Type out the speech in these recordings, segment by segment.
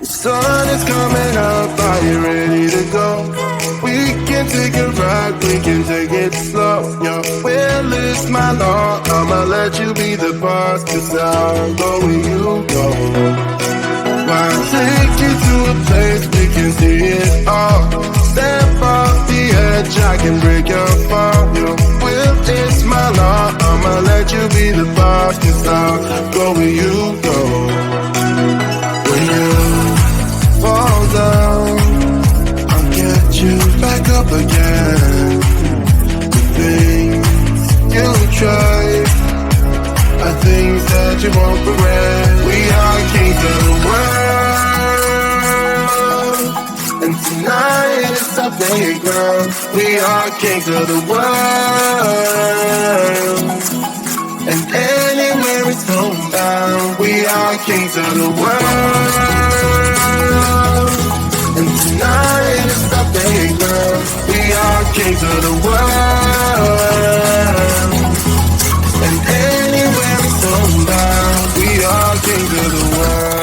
The sun is coming up, are you ready to go? We can take a ride, we can take it slow. Your will is my law, I'ma let you be the boss, 'cause I'll go where you go. I'll take you to a place we can see it all. Step off the edge, I can break your fall. Your will is my law, I'ma let you be the boss, 'cause I'll go where you go. When you fall down, I'll get you back up again. The things you try are things that you won't regret. We are kings of the world, and tonight is our playground. We are kings of the world, and anywhere it's homebound. We are kings of the world, and tonight is our playground. We are kings of the world, and anywhere it's homebound. We are kings of the world.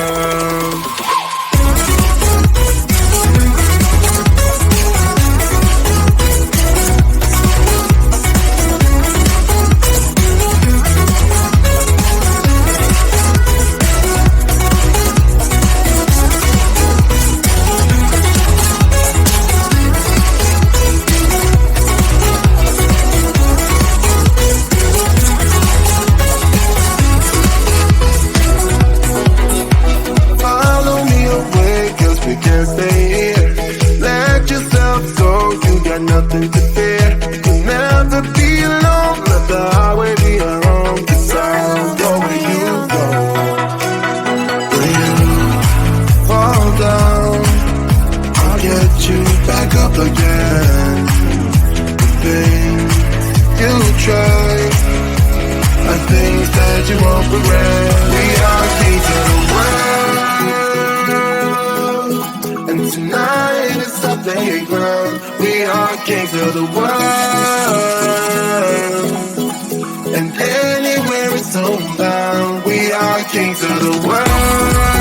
Nothing to fear, you'll never be alone. Let the highway be your home, 'cause I'll go where you go. When you fall down, I'll get you back up again. The things you try are things that you won't regret. We are kings of the world, and tonight is our playground. We are kings of the world, and anywhere it's homebound. We are kings of the world.